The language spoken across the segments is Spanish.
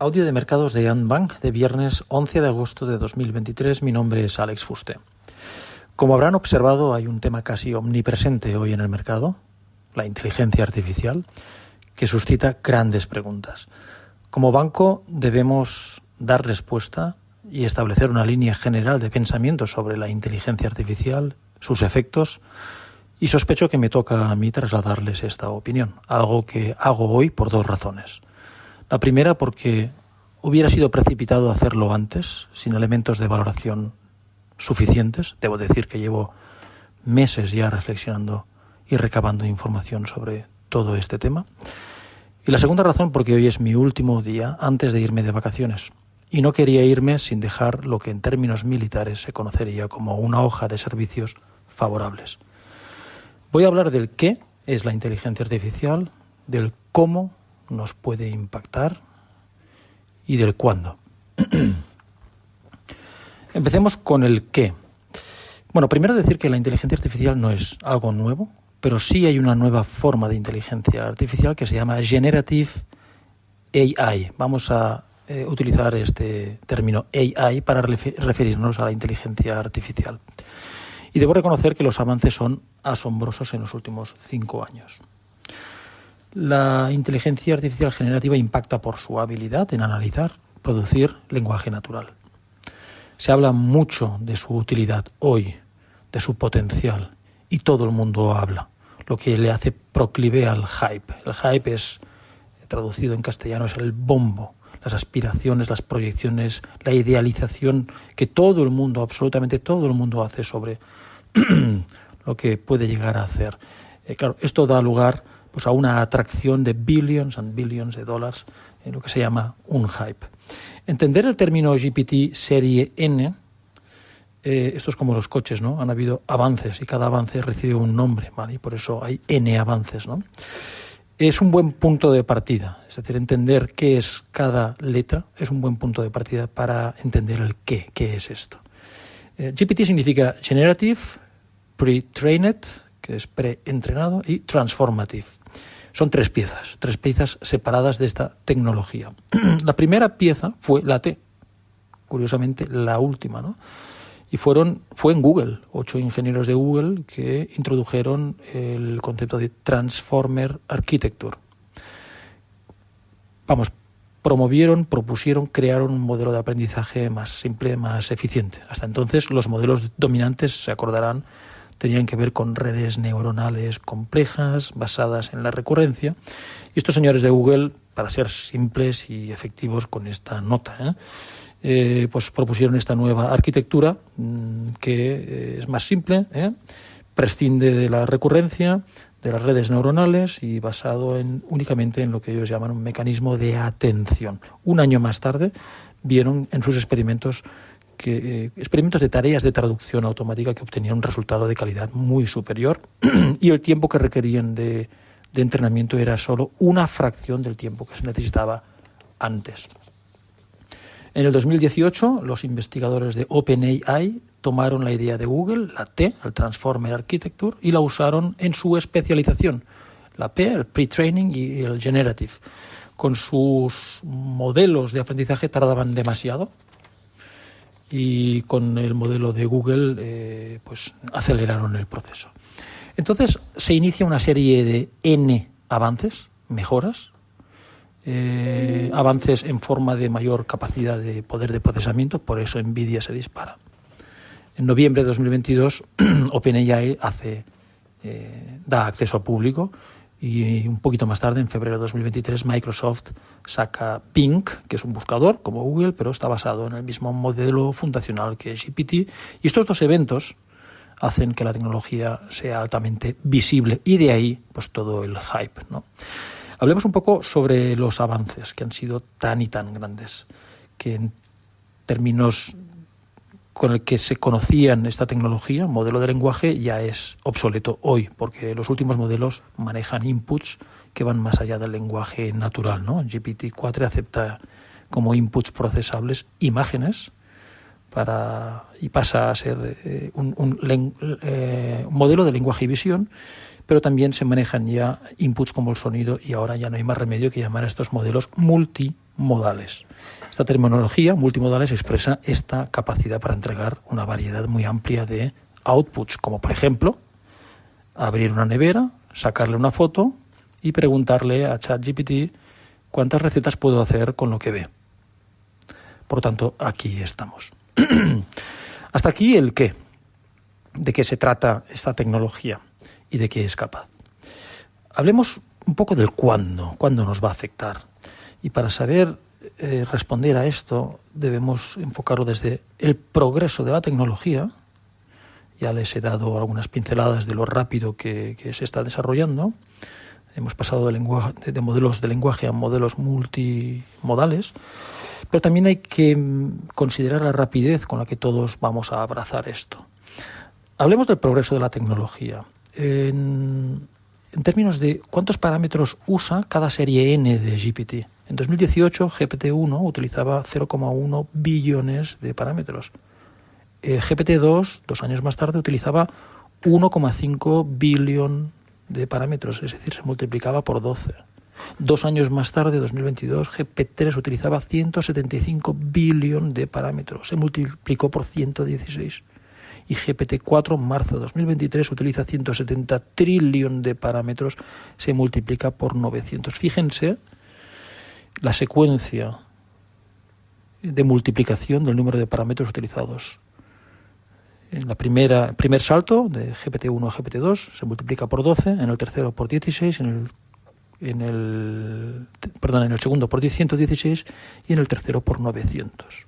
Audio de mercados de Andbank de viernes 11 de agosto de 2023. Mi nombre es Alex Fuste. Como habrán observado, hay un tema casi omnipresente hoy en el mercado, la inteligencia artificial, que suscita grandes preguntas. Como banco debemos dar respuesta y establecer una línea general de pensamiento sobre la inteligencia artificial, sus efectos, y sospecho que me toca a mí trasladarles esta opinión, algo que hago hoy por dos razones. La primera, porque hubiera sido precipitado hacerlo antes, sin elementos de valoración suficientes. Debo decir que llevo meses ya reflexionando y recabando información sobre todo este tema. Y la segunda razón, porque hoy es mi último día antes de irme de vacaciones. Y no quería irme sin dejar lo que en términos militares se conocería como una hoja de servicios favorables. Voy a hablar del qué es la inteligencia artificial, del cómo nos puede impactar y del cuándo. Empecemos con el qué. Bueno, primero decir que la inteligencia artificial no es algo nuevo, pero sí hay una nueva forma de inteligencia artificial que se llama Generative AI. Vamos a utilizar este término AI para referirnos a la inteligencia artificial. Y debo reconocer que los avances son asombrosos en los últimos 5 años. La inteligencia artificial generativa impacta por su habilidad en analizar, producir lenguaje natural. Se habla mucho de su utilidad hoy, de su potencial, y todo el mundo habla, lo que le hace proclive al hype. El hype es, traducido en castellano, es el bombo, las aspiraciones, las proyecciones, la idealización que todo el mundo, absolutamente todo el mundo hace sobre lo que puede llegar a hacer. Claro, esto da lugar pues a una atracción de billions and billions de dólares en lo que se llama un hype. Entender el término GPT serie N, esto es como los coches, ¿no? Han habido avances y cada avance recibe un nombre, ¿vale? Y por eso hay N avances, ¿no? Es un buen punto de partida, es decir, entender qué es cada letra es un buen punto de partida para entender el qué es esto. GPT significa Generative, Pre-trained, que es pre-entrenado, y Transformative. Son tres piezas separadas de esta tecnología. La primera pieza fue la T, curiosamente la última, ¿no? Y fue en Google, 8 ingenieros de Google que introdujeron el concepto de Transformer Architecture. Propusieron, crearon un modelo de aprendizaje más simple, más eficiente. Hasta entonces los modelos dominantes, se acordarán, tenían que ver con redes neuronales complejas, basadas en la recurrencia. Y estos señores de Google, para ser simples y efectivos con esta nota, pues propusieron esta nueva arquitectura que es más simple, prescinde de la recurrencia, de las redes neuronales y basado únicamente en lo que ellos llaman un mecanismo de atención. Un año más tarde vieron en sus experimentos de tareas de traducción automática que obtenían un resultado de calidad muy superior y el tiempo que requerían de entrenamiento era solo una fracción del tiempo que se necesitaba antes. En el 2018, los investigadores de OpenAI tomaron la idea de Google, la T, el Transformer Architecture, y la usaron en su especialización, la P, el Pre-training y el Generative. Con sus modelos de aprendizaje tardaban demasiado, y con el modelo de Google pues aceleraron el proceso. Entonces se inicia una serie de N avances, mejoras, avances en forma de mayor capacidad de poder de procesamiento, por eso Nvidia se dispara. En noviembre de 2022 OpenAI da acceso al público. Y un poquito más tarde, en febrero de 2023, Microsoft saca Bing, que es un buscador como Google, pero está basado en el mismo modelo fundacional que GPT. Y estos dos eventos hacen que la tecnología sea altamente visible y de ahí pues todo el hype, ¿no? Hablemos un poco sobre los avances que han sido tan y tan grandes, que en términos con el que se conocían esta tecnología, modelo de lenguaje, ya es obsoleto hoy, porque los últimos modelos manejan inputs que van más allá del lenguaje natural, ¿no? GPT-4 acepta como inputs procesables imágenes y pasa a ser un modelo de lenguaje y visión, pero también se manejan ya inputs como el sonido y ahora ya no hay más remedio que llamar a estos modelos multimodales. multimodales. Esta terminología, multimodales, expresa esta capacidad para entregar una variedad muy amplia de outputs, como por ejemplo, abrir una nevera, sacarle una foto y preguntarle a ChatGPT cuántas recetas puedo hacer con lo que ve. Por tanto, aquí estamos. Hasta aquí el qué, de qué se trata esta tecnología y de qué es capaz. Hablemos un poco del cuándo nos va a afectar. Y para saber responder a esto debemos enfocarlo desde el progreso de la tecnología. Ya les he dado algunas pinceladas de lo rápido que se está desarrollando. Hemos pasado de modelos de lenguaje a modelos multimodales, pero también hay que considerar la rapidez con la que todos vamos a abrazar esto. Hablemos del progreso de la tecnología. En términos de cuántos parámetros usa cada serie N de GPT. En 2018, GPT-1 utilizaba 0,1 billones de parámetros. GPT-2, 2 años más tarde, utilizaba 1,5 billón de parámetros, es decir, se multiplicaba por 12. 2 años más tarde, 2022, GPT-3 utilizaba 175 billón de parámetros, se multiplicó por 116. Y GPT-4, en marzo de 2023, utiliza 170 trillón de parámetros, se multiplica por 900. Fíjense la secuencia de multiplicación del número de parámetros utilizados. En el primer salto, de GPT-1 a GPT-2, se multiplica por 12, en el tercero por 16, en el segundo por 116 y en el tercero por 900.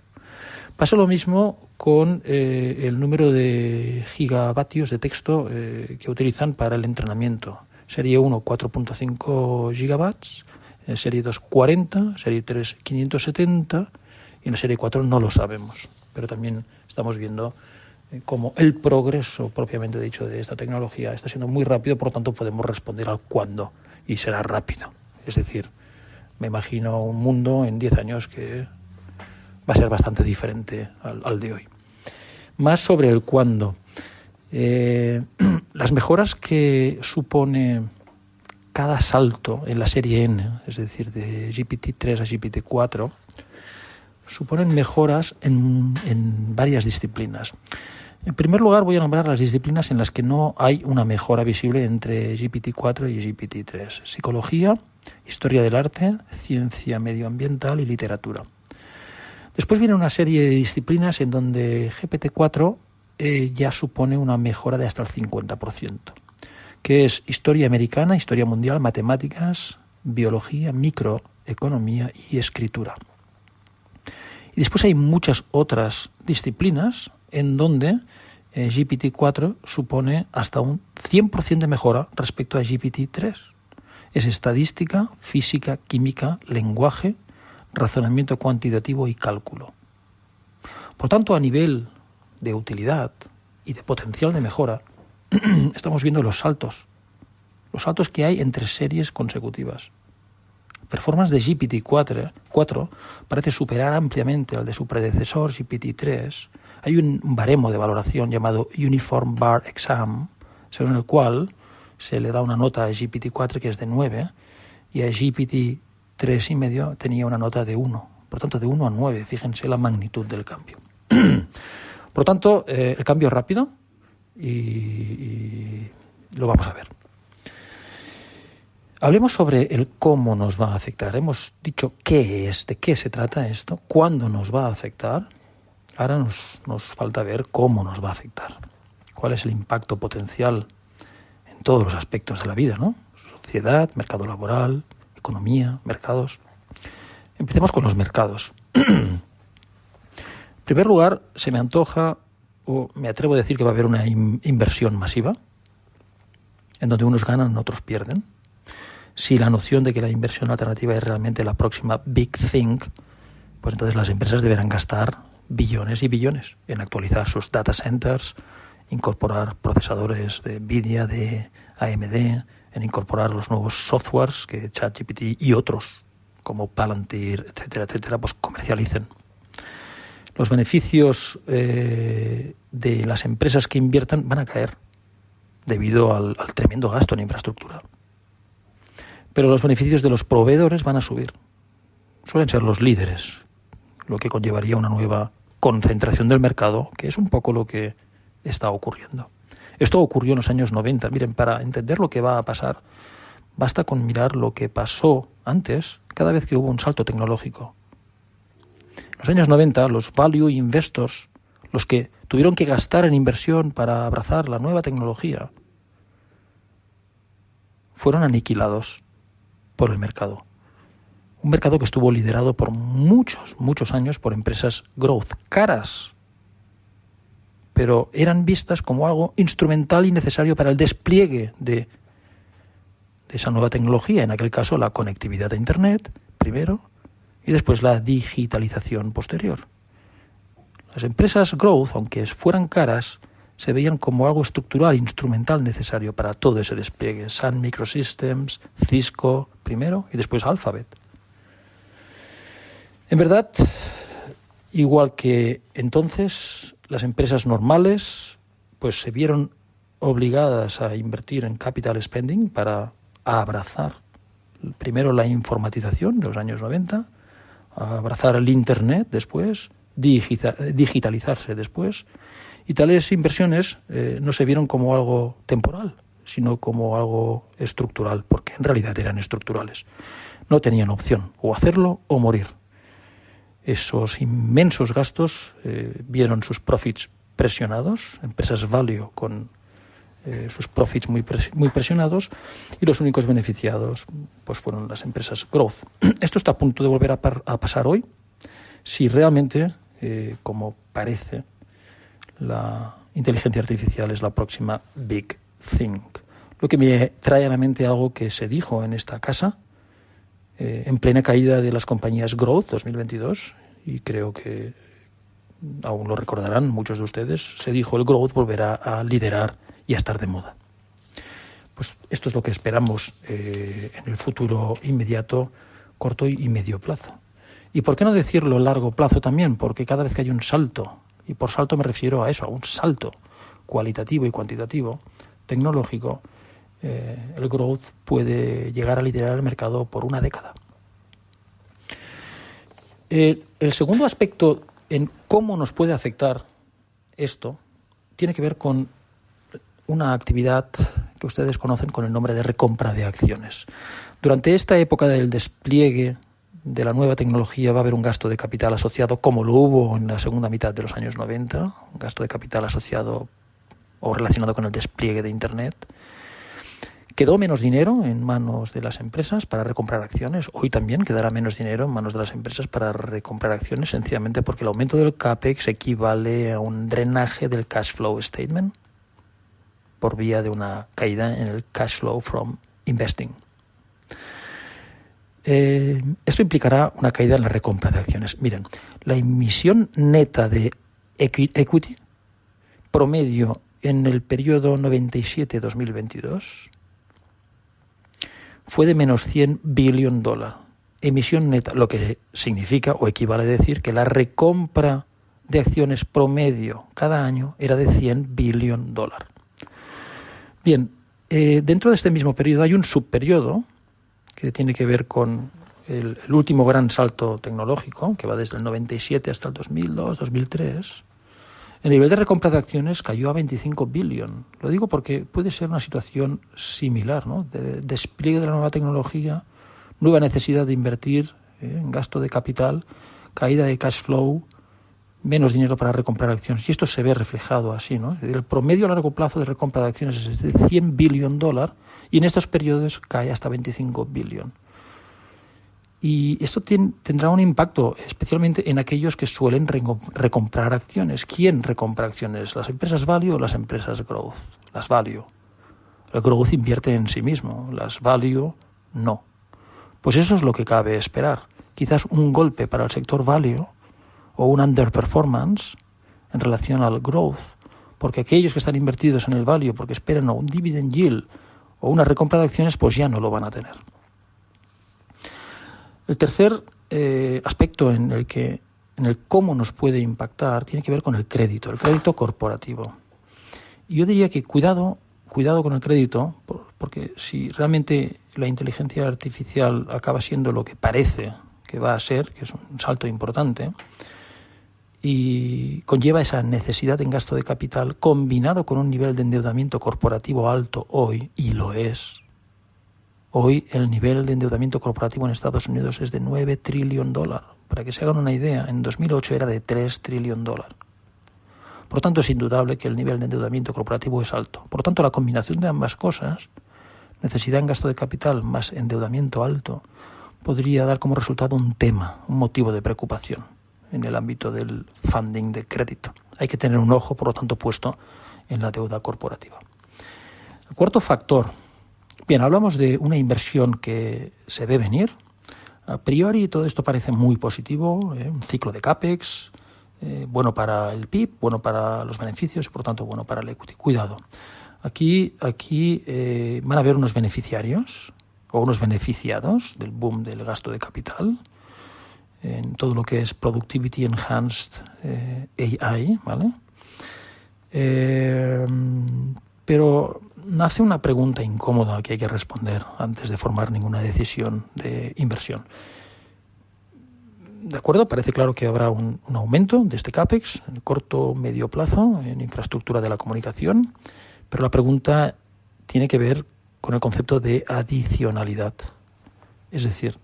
Pasa lo mismo con el número de gigavatios de texto que utilizan para el entrenamiento. Serie 1, 4.5 gigabats, serie 2, 40, serie 3, 570 y en la serie 4 no lo sabemos. Pero también estamos viendo cómo el progreso propiamente dicho de esta tecnología está siendo muy rápido, por lo tanto podemos responder al cuándo y será rápido. Es decir, me imagino un mundo en 10 años que va a ser bastante diferente al de hoy. Más sobre el cuándo. Las mejoras que supone cada salto en la serie N, es decir, de GPT-3 a GPT-4, suponen mejoras en varias disciplinas. En primer lugar, voy a nombrar las disciplinas en las que no hay una mejora visible entre GPT-4 y GPT-3. Psicología, historia del arte, ciencia medioambiental y literatura. Después viene una serie de disciplinas en donde GPT-4 ya supone una mejora de hasta el 50%, que es historia americana, historia mundial, matemáticas, biología, microeconomía y escritura. Y después hay muchas otras disciplinas en donde GPT-4 supone hasta un 100% de mejora respecto a GPT-3. Es estadística, física, química, lenguaje, razonamiento cuantitativo y cálculo. Por tanto, a nivel de utilidad y de potencial de mejora, estamos viendo los saltos que hay entre series consecutivas. La performance de GPT-4 parece superar ampliamente al de su predecesor GPT-3. Hay un baremo de valoración llamado Uniform Bar Exam, según el cual se le da una nota a GPT-4 que es de 9 y a GPT-3,5 tenía una nota de 1. Por tanto, de 1 a 9, fíjense la magnitud del cambio. Por lo tanto, el cambio es rápido y lo vamos a ver. Hablemos sobre el cómo nos va a afectar. Hemos dicho qué es, de qué se trata esto, cuándo nos va a afectar. Ahora nos falta ver cómo nos va a afectar. Cuál es el impacto potencial en todos los aspectos de la vida, ¿no? Sociedad, mercado laboral, economía, mercados. Empecemos con los mercados. En primer lugar, se me antoja, o me atrevo a decir que va a haber una inversión masiva, en donde unos ganan, otros pierden. Si la noción de que la inversión alternativa es realmente la próxima big thing, pues entonces las empresas deberán gastar billones y billones en actualizar sus data centers, incorporar procesadores de Nvidia, de AMD, en incorporar los nuevos softwares que ChatGPT y otros, como Palantir, etcétera, pues comercialicen. Los beneficios de las empresas que inviertan van a caer debido al tremendo gasto en infraestructura. Pero los beneficios de los proveedores van a subir. suelen ser los líderes, lo que conllevaría una nueva concentración del mercado, que es un poco lo que está ocurriendo. Esto ocurrió en los años 90. Miren, para entender lo que va a pasar, basta con mirar lo que pasó antes, cada vez que hubo un salto tecnológico. En los años 90, los value investors, los que tuvieron que gastar en inversión para abrazar la nueva tecnología, fueron aniquilados por el mercado. Un mercado que estuvo liderado por muchos años por empresas growth, caras, pero eran vistas como algo instrumental y necesario para el despliegue de esa nueva tecnología, en aquel caso la conectividad a Internet, primero, y después la digitalización posterior. Las empresas growth, aunque fueran caras, se veían como algo estructural, instrumental, necesario para todo ese despliegue. Sun Microsystems, Cisco, primero, y después Alphabet. En verdad, igual que entonces, las empresas normales pues se vieron obligadas a invertir en capital spending para abrazar primero la informatización de los años 90, a abrazar el Internet después, digitalizarse después, y tales inversiones no se vieron como algo temporal, sino como algo estructural, porque en realidad eran estructurales. No tenían opción, o hacerlo o morir. Esos inmensos gastos vieron sus profits presionados, empresas value con sus profits muy presionados, y los únicos beneficiados pues fueron las empresas growth. Esto está a punto de volver a pasar hoy, si realmente, como parece, la inteligencia artificial es la próxima big thing. Lo que me trae a la mente algo que se dijo en esta casa en plena caída de las compañías Growth 2022, y creo que aún lo recordarán muchos de ustedes, se dijo el Growth volverá a liderar y a estar de moda. Pues esto es lo que esperamos en el futuro inmediato, corto y medio plazo. ¿Y por qué no decirlo largo plazo también? Porque cada vez que hay un salto, y por salto me refiero a eso, a un salto cualitativo y cuantitativo, tecnológico, el growth puede llegar a liderar el mercado por una década. El segundo aspecto en cómo nos puede afectar esto tiene que ver con una actividad que ustedes conocen con el nombre de recompra de acciones. Durante esta época del despliegue de la nueva tecnología va a haber un gasto de capital asociado, como lo hubo en la segunda mitad de los años 90, un gasto de capital asociado o relacionado con el despliegue de Internet. Quedó menos dinero en manos de las empresas para recomprar acciones. Hoy también quedará menos dinero en manos de las empresas para recomprar acciones, sencillamente porque el aumento del CAPEX equivale a un drenaje del cash flow statement por vía de una caída en el cash flow from investing. Esto implicará una caída en la recompra de acciones. Miren, la emisión neta de equity promedio en el periodo 97-2022 fue de menos $100 billion. Emisión neta, lo que significa o equivale a decir que la recompra de acciones promedio cada año era de $100 billion. Bien, dentro de este mismo periodo hay un subperiodo que tiene que ver con el último gran salto tecnológico, que va desde el 97 hasta el 2002, 2003. El nivel de recompra de acciones cayó a 25 billion. Lo digo porque puede ser una situación similar, ¿no? De despliegue de la nueva tecnología, nueva necesidad de invertir en gasto de capital, caída de cash flow, menos dinero para recomprar acciones. Y esto se ve reflejado así, ¿no? El promedio a largo plazo de recompra de acciones es de $100 billion y en estos periodos cae hasta 25 billion. Y esto tendrá un impacto especialmente en aquellos que suelen recomprar acciones. ¿Quién recompra acciones? ¿Las empresas value o las empresas growth? Las value. El growth invierte en sí mismo, las value no. Pues eso es lo que cabe esperar. Quizás un golpe para el sector value o un underperformance en relación al growth, porque aquellos que están invertidos en el value porque esperan un dividend yield o una recompra de acciones, pues ya no lo van a tener. El tercer aspecto en el cómo nos puede impactar tiene que ver con el crédito corporativo. Y yo diría que cuidado con el crédito, porque si realmente la inteligencia artificial acaba siendo lo que parece que va a ser, que es un salto importante, y conlleva esa necesidad en gasto de capital combinado con un nivel de endeudamiento corporativo alto hoy, y lo es. Hoy el nivel de endeudamiento corporativo en Estados Unidos es de $9 trillones. Para que se hagan una idea, en 2008 era de $3 trillones. Por lo tanto, es indudable que el nivel de endeudamiento corporativo es alto. Por lo tanto, la combinación de ambas cosas, necesidad en gasto de capital más endeudamiento alto, podría dar como resultado un tema, un motivo de preocupación en el ámbito del funding de crédito. Hay que tener un ojo, por lo tanto, puesto en la deuda corporativa. El cuarto factor. Bien, hablamos de una inversión que se ve venir. A priori todo esto parece muy positivo, un ciclo de CAPEX, bueno para el PIB, bueno para los beneficios y por tanto bueno para el equity. Cuidado, aquí van a haber unos beneficiarios o unos beneficiados del boom del gasto de capital en todo lo que es Productivity Enhanced AI, ¿vale? Pero nace una pregunta incómoda que hay que responder antes de formar ninguna decisión de inversión. De acuerdo, parece claro que habrá un aumento de este CAPEX en corto o medio plazo en infraestructura de la comunicación, pero la pregunta tiene que ver con el concepto de adicionalidad. Es decir,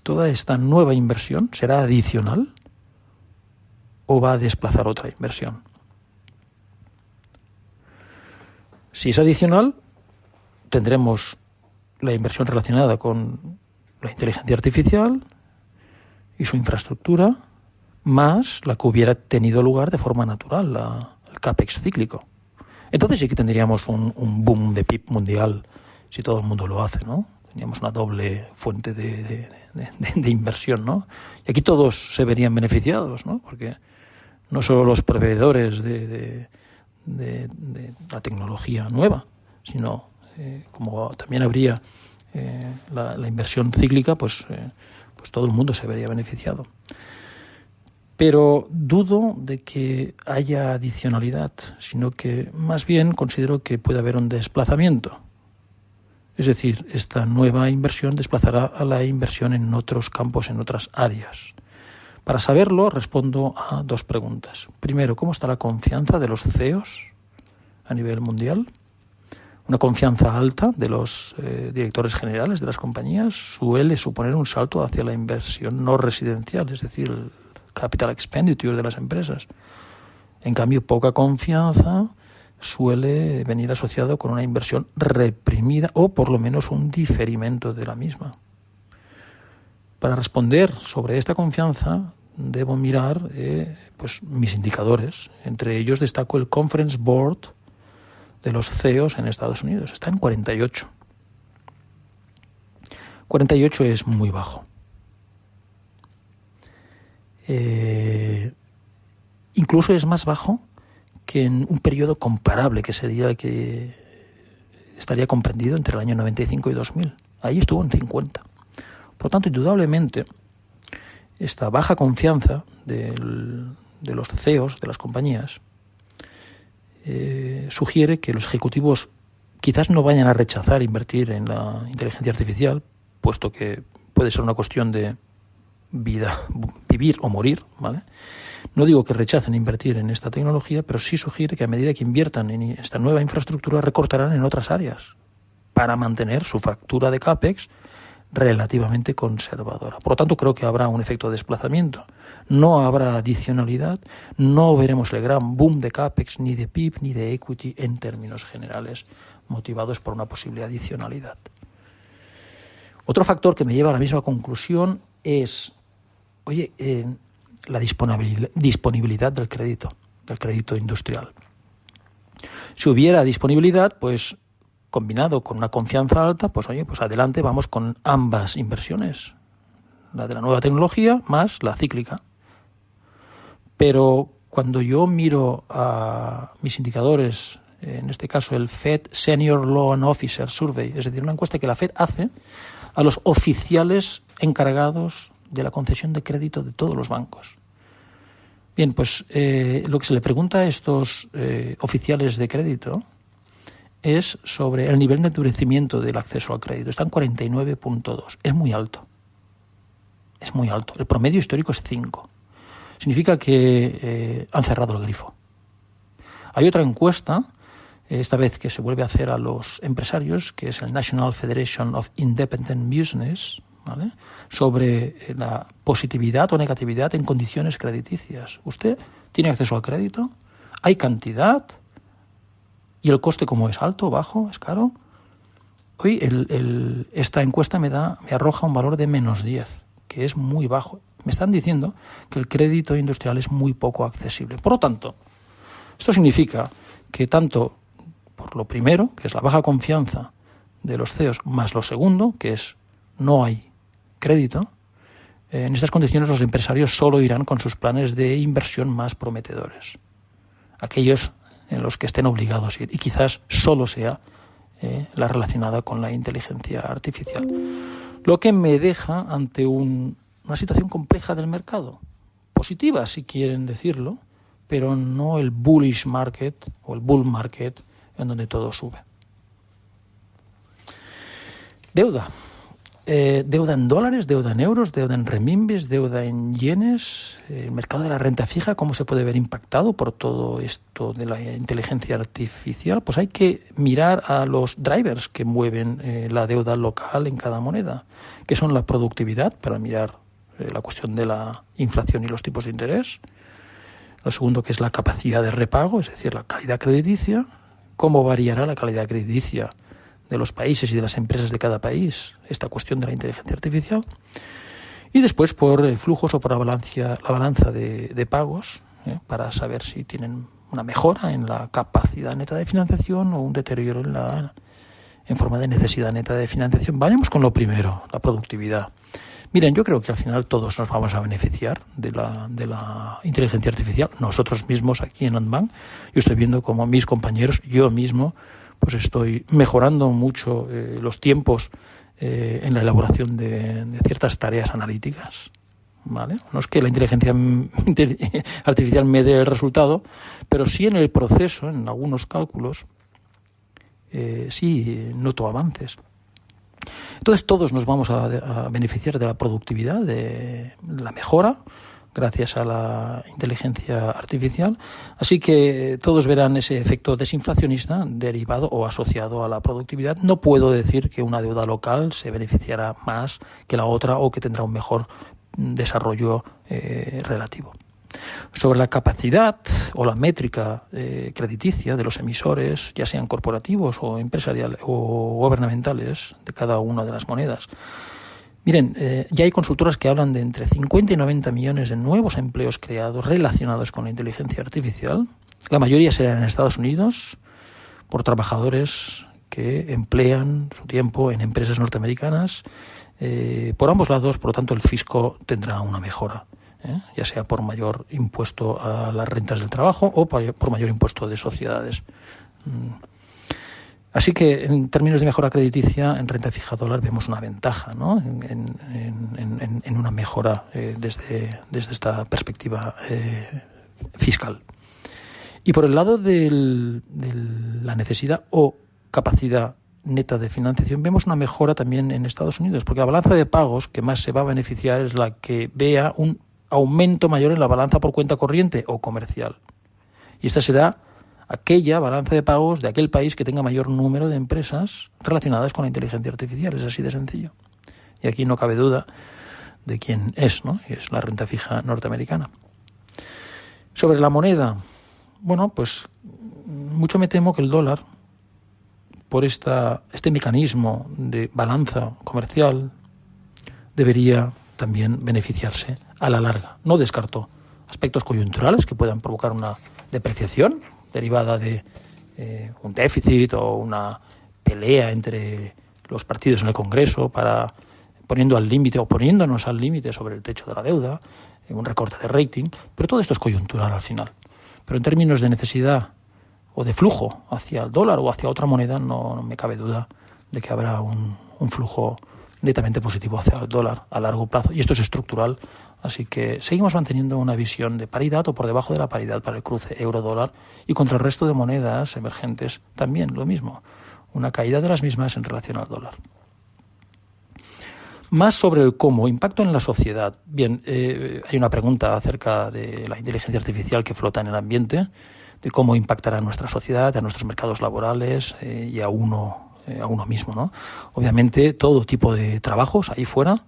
¿toda esta nueva inversión será adicional o va a desplazar otra inversión? Si es adicional, tendremos la inversión relacionada con la inteligencia artificial y su infraestructura, más la que hubiera tenido lugar de forma natural, el CAPEX cíclico. Entonces sí que tendríamos un boom de PIB mundial si todo el mundo lo hace, ¿no? Tendríamos una doble fuente de inversión, ¿no? Y aquí todos se verían beneficiados, ¿no? Porque no solo los proveedores de la tecnología nueva, sino como también habría la inversión cíclica, pues todo el mundo se vería beneficiado. Pero dudo de que haya adicionalidad, sino que más bien considero que puede haber un desplazamiento. Es decir, esta nueva inversión desplazará a la inversión en otros campos, en otras áreas. Para saberlo, respondo a dos preguntas. Primero, ¿cómo está la confianza de los CEOs a nivel mundial? Una confianza alta de los directores generales de las compañías suele suponer un salto hacia la inversión no residencial, es decir, el capital expenditure de las empresas. En cambio, poca confianza suele venir asociado con una inversión reprimida o por lo menos un diferimento de la misma. Para responder sobre esta confianza debo mirar mis indicadores. Entre ellos destaco el Conference Board de los CEOs en Estados Unidos. Está en 48. 48 es muy bajo. Incluso es más bajo que en un periodo comparable, que sería el que estaría comprendido entre el año 95 y 2000. Ahí estuvo en 50. Por lo tanto, indudablemente, esta baja confianza de los CEOs de las compañías sugiere que los ejecutivos quizás no vayan a rechazar invertir en la inteligencia artificial, puesto que puede ser una cuestión de vida, vivir o morir, ¿vale? No digo que rechacen invertir en esta tecnología, pero sí sugiere que a medida que inviertan en esta nueva infraestructura recortarán en otras áreas para mantener su factura de CAPEX relativamente conservadora. Por lo tanto, creo que habrá un efecto de desplazamiento. No habrá adicionalidad, no veremos el gran boom de CAPEX, ni de PIB, ni de equity en términos generales, motivados por una posible adicionalidad. Otro factor que me lleva a la misma conclusión es, la disponibilidad del crédito industrial. Si hubiera disponibilidad, pues combinado con una confianza alta, pues adelante, vamos con ambas inversiones, la de la nueva tecnología más la cíclica. Pero cuando yo miro a mis indicadores, en este caso el Fed Senior Loan Officer Survey, es decir, una encuesta que la Fed hace a los oficiales encargados de la concesión de crédito de todos los bancos. Bien, pues lo que se le pregunta a estos oficiales de crédito es sobre el nivel de endurecimiento del acceso al crédito. Está en 49.2. Es muy alto. es muy alto. El promedio histórico es 5. Significa que han cerrado el grifo. Hay otra encuesta, esta vez que se vuelve a hacer a los empresarios, que es el National Federation of Independent Business, ¿vale?, sobre la positividad o negatividad en condiciones crediticias. ¿Usted tiene acceso al crédito? ¿Hay cantidad? ¿Y el coste cómo es? ¿Alto, bajo, es caro? Hoy esta encuesta me arroja un valor de -10, que es muy bajo. Me están diciendo que el crédito industrial es muy poco accesible. Por lo tanto, esto significa que tanto por lo primero, que es la baja confianza de los CEOs, más lo segundo, que es no hay crédito, en estas condiciones los empresarios solo irán con sus planes de inversión más prometedores. Aquellos en los que estén obligados a ir, y quizás solo sea la relacionada con la inteligencia artificial. Lo que me deja ante una situación compleja del mercado, positiva si quieren decirlo, pero no el bullish market o el bull market en donde todo sube. Deuda. Deuda en dólares, deuda en euros, deuda en renminbis, deuda en yenes. El mercado de la renta fija, ¿cómo se puede ver impactado por todo esto de la inteligencia artificial? Pues hay que mirar a los drivers que mueven la deuda local en cada moneda, que son la productividad, para mirar la cuestión de la inflación y los tipos de interés. Lo segundo, que es la capacidad de repago, es decir, la calidad crediticia. ¿Cómo variará la calidad crediticia de los países y de las empresas de cada país, esta cuestión de la inteligencia artificial? Y después por flujos o por la balanza de pagos, para saber si tienen una mejora en la capacidad neta de financiación o un deterioro en forma de necesidad neta de financiación. Vayamos con lo primero, la productividad. Miren, yo creo que al final todos nos vamos a beneficiar de la inteligencia artificial. Nosotros mismos aquí en Landbank, yo estoy viendo como mis compañeros, yo mismo, pues estoy mejorando mucho los tiempos en la elaboración de ciertas tareas analíticas, ¿vale? No es que la inteligencia artificial me dé el resultado, pero sí en el proceso, en algunos cálculos, sí noto avances. Entonces todos nos vamos a beneficiar de la productividad, de la mejora, gracias a la inteligencia artificial. Así que todos verán ese efecto desinflacionista derivado o asociado a la productividad. No puedo decir que una deuda local se beneficiará más que la otra o que tendrá un mejor desarrollo relativo. Sobre la capacidad o la métrica crediticia de los emisores, ya sean corporativos o empresariales o gubernamentales, de cada una de las monedas. Miren, ya hay consultoras que hablan de entre 50 y 90 millones de nuevos empleos creados relacionados con la inteligencia artificial. La mayoría serán en Estados Unidos por trabajadores que emplean su tiempo en empresas norteamericanas. Por ambos lados, por lo tanto, el fisco tendrá una mejora, ya sea por mayor impuesto a las rentas del trabajo o por mayor impuesto de sociedades. Así que en términos de mejora crediticia, en renta fija dólar vemos una ventaja, ¿no?, en una mejora desde esta perspectiva fiscal. Y por el lado de la necesidad o capacidad neta de financiación, vemos una mejora también en Estados Unidos, porque la balanza de pagos que más se va a beneficiar es la que vea un aumento mayor en la balanza por cuenta corriente o comercial. Y esta será aquella balanza de pagos de aquel país que tenga mayor número de empresas relacionadas con la inteligencia artificial. Es así de sencillo. Y aquí no cabe duda de quién es, ¿no? Y es la renta fija norteamericana. Sobre la moneda, bueno, pues mucho me temo que el dólar, por este mecanismo de balanza comercial, debería también beneficiarse a la larga. No descarto aspectos coyunturales que puedan provocar una depreciación derivada de un déficit o una pelea entre los partidos en el Congreso poniéndonos al límite sobre el techo de la deuda, un recorte de rating, pero todo esto es coyuntural al final. Pero en términos de necesidad o de flujo hacia el dólar o hacia otra moneda, no me cabe duda de que habrá un flujo netamente positivo hacia el dólar a largo plazo, y esto es estructural. Así que seguimos manteniendo una visión de paridad o por debajo de la paridad para el cruce euro-dólar, y contra el resto de monedas emergentes también lo mismo, una caída de las mismas en relación al dólar. Más sobre el cómo, impacto en la sociedad. Bien, hay una pregunta acerca de la inteligencia artificial que flota en el ambiente, de cómo impactará en nuestra sociedad, a nuestros mercados laborales y a uno mismo, ¿no? Obviamente, todo tipo de trabajos ahí fuera,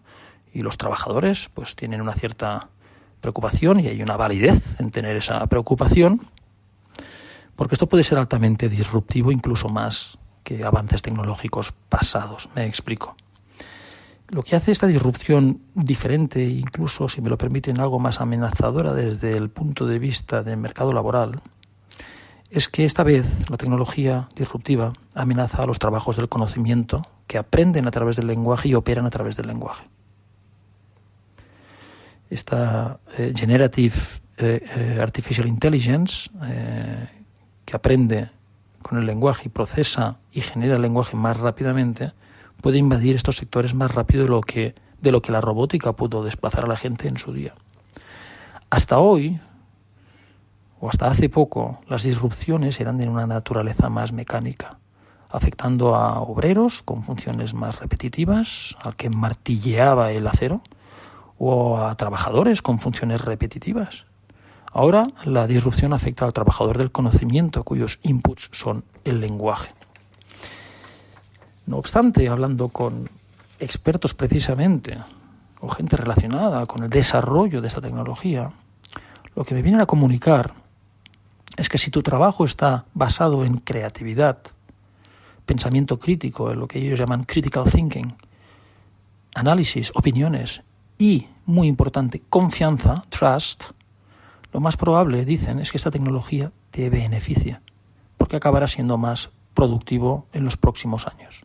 y los trabajadores pues tienen una cierta preocupación, y hay una validez en tener esa preocupación, porque esto puede ser altamente disruptivo, incluso más que avances tecnológicos pasados. Me explico. Lo que hace esta disrupción diferente, incluso, si me lo permiten, algo más amenazadora desde el punto de vista del mercado laboral, es que esta vez la tecnología disruptiva amenaza a los trabajos del conocimiento que aprenden a través del lenguaje y operan a través del lenguaje. Esta Generative Artificial Intelligence, que aprende con el lenguaje y procesa y genera el lenguaje más rápidamente, puede invadir estos sectores más rápido de lo que la robótica pudo desplazar a la gente en su día. Hasta hoy, o hasta hace poco, las disrupciones eran de una naturaleza más mecánica, afectando a obreros con funciones más repetitivas, al que martilleaba el acero, o a trabajadores con funciones repetitivas. Ahora la disrupción afecta al trabajador del conocimiento, cuyos inputs son el lenguaje. No obstante, hablando con expertos precisamente, o gente relacionada con el desarrollo de esta tecnología, lo que me vienen a comunicar es que si tu trabajo está basado en creatividad, pensamiento crítico, en lo que ellos llaman critical thinking, análisis, opiniones y, muy importante, confianza, trust, lo más probable, dicen, es que esta tecnología te beneficia, porque acabará siendo más productivo en los próximos años.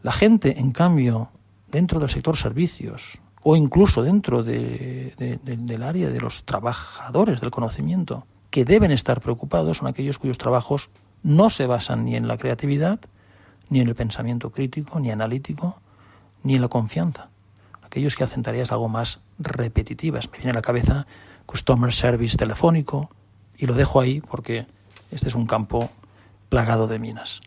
La gente, en cambio, dentro del sector servicios o incluso dentro del área de los trabajadores del conocimiento, que deben estar preocupados, son aquellos cuyos trabajos no se basan ni en la creatividad, ni en el pensamiento crítico, ni analítico, ni en la confianza. Aquellos que hacen tareas algo más repetitivas. Me viene a la cabeza customer service telefónico, y lo dejo ahí porque este es un campo plagado de minas.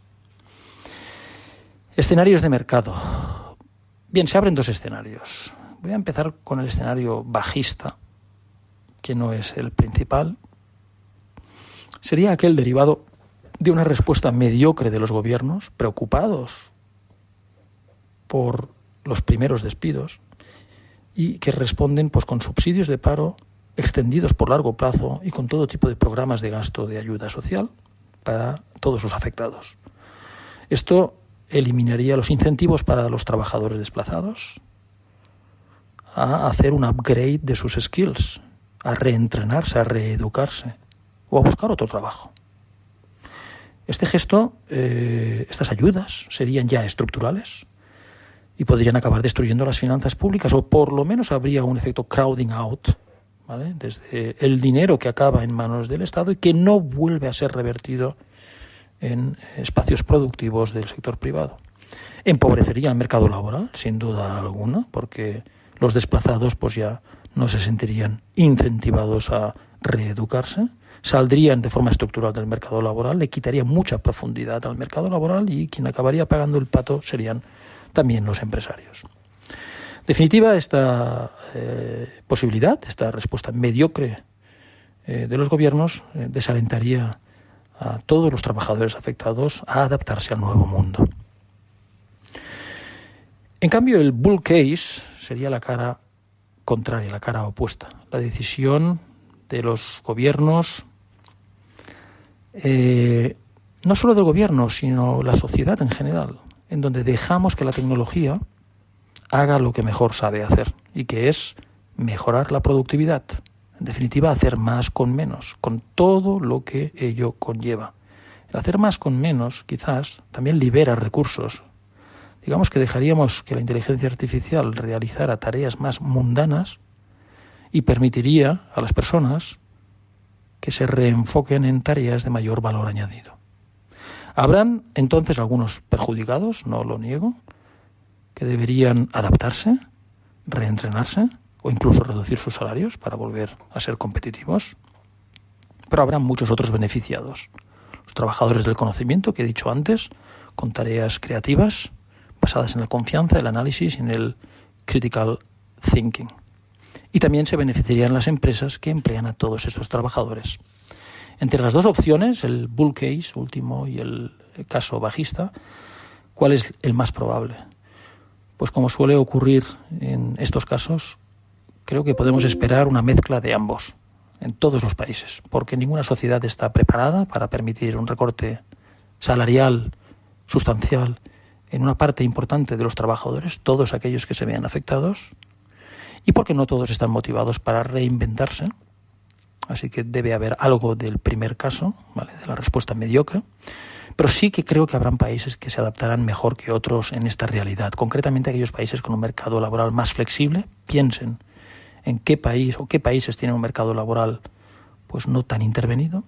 Escenarios de mercado. Bien, se abren dos escenarios. Voy a empezar con el escenario bajista, que no es el principal. Sería aquel derivado de una respuesta mediocre de los gobiernos, preocupados por los primeros despidos, y que responden pues con subsidios de paro extendidos por largo plazo y con todo tipo de programas de gasto de ayuda social para todos los afectados. Esto eliminaría los incentivos para los trabajadores desplazados a hacer un upgrade de sus skills, a reentrenarse, a reeducarse o a buscar otro trabajo. Este gesto, estas ayudas serían ya estructurales y podrían acabar destruyendo las finanzas públicas, o por lo menos habría un efecto crowding out, ¿vale? Desde el dinero que acaba en manos del Estado y que no vuelve a ser revertido en espacios productivos del sector privado. Empobrecería el mercado laboral, sin duda alguna, porque los desplazados pues ya no se sentirían incentivados a reeducarse, saldrían de forma estructural del mercado laboral, le quitaría mucha profundidad al mercado laboral, y quien acabaría pagando el pato serían también los empresarios. En definitiva, esta posibilidad, esta respuesta mediocre de los gobiernos desalentaría a todos los trabajadores afectados a adaptarse al nuevo mundo. En cambio, el bull case sería la cara contraria, la cara opuesta. La decisión de los gobiernos, no solo del gobierno, sino la sociedad en general, en donde dejamos que la tecnología haga lo que mejor sabe hacer, y que es mejorar la productividad. En definitiva, hacer más con menos, con todo lo que ello conlleva. El hacer más con menos, quizás, también libera recursos. Digamos que dejaríamos que la inteligencia artificial realizara tareas más mundanas y permitiría a las personas que se reenfoquen en tareas de mayor valor añadido. Habrán entonces algunos perjudicados, no lo niego, que deberían adaptarse, reentrenarse o incluso reducir sus salarios para volver a ser competitivos. Pero habrá muchos otros beneficiados. Los trabajadores del conocimiento, que he dicho antes, con tareas creativas, basadas en la confianza, el análisis y en el critical thinking. Y también se beneficiarían las empresas que emplean a todos estos trabajadores. Entre las dos opciones, el bull case último y el caso bajista, ¿cuál es el más probable? Pues como suele ocurrir en estos casos, creo que podemos esperar una mezcla de ambos en todos los países, porque ninguna sociedad está preparada para permitir un recorte salarial sustancial en una parte importante de los trabajadores, todos aquellos que se vean afectados, y porque no todos están motivados para reinventarse. Así que debe haber algo del primer caso, ¿vale?, de la respuesta mediocre, pero sí que creo que habrán países que se adaptarán mejor que otros en esta realidad, concretamente aquellos países con un mercado laboral más flexible. Piensen en qué país o qué países tienen un mercado laboral pues no tan intervenido,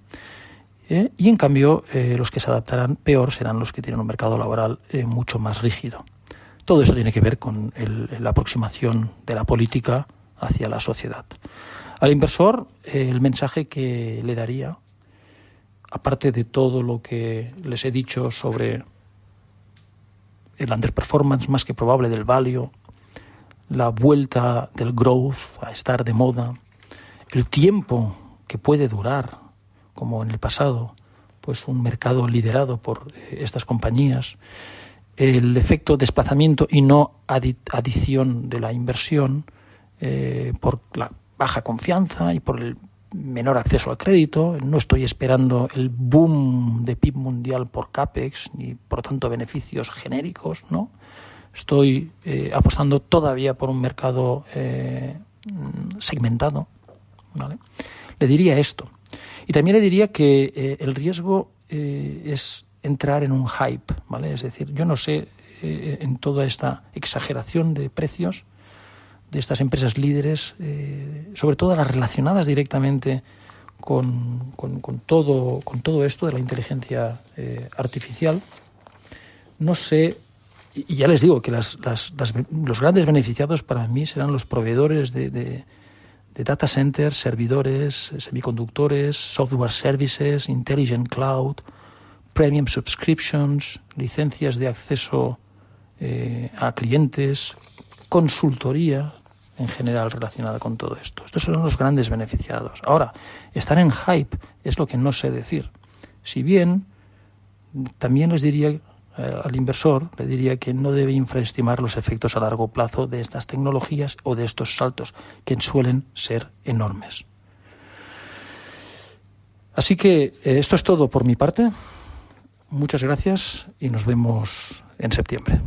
y en cambio los que se adaptarán peor serán los que tienen un mercado laboral mucho más rígido. Todo esto tiene que ver con la aproximación de la política hacia la sociedad. Al inversor, el mensaje que le daría, aparte de todo lo que les he dicho sobre el underperformance más que probable del value, la vuelta del growth a estar de moda, el tiempo que puede durar, como en el pasado, pues un mercado liderado por estas compañías, el efecto desplazamiento y no adición de la inversión por la baja confianza y por el menor acceso al crédito. No estoy esperando el boom de PIB mundial por CAPEX ni por tanto beneficios genéricos, ¿no? Estoy apostando todavía por un mercado segmentado, ¿vale? Le diría esto. Y también le diría que el riesgo es entrar en un hype, ¿vale? Es decir, yo no sé, en toda esta exageración de precios de estas empresas líderes, sobre todo las relacionadas directamente con todo esto de la inteligencia artificial, no sé, y ya les digo que los grandes beneficiados para mí serán los proveedores de data centers, servidores, semiconductores, software services, intelligent cloud, premium subscriptions, licencias de acceso a clientes, consultoría en general relacionada con todo esto. Estos son los grandes beneficiados. Ahora, estar en hype es lo que no sé decir. Si bien, también les diría al inversor, le diría que no debe infraestimar los efectos a largo plazo de estas tecnologías o de estos saltos, que suelen ser enormes. Así que esto es todo por mi parte. Muchas gracias y nos vemos en septiembre.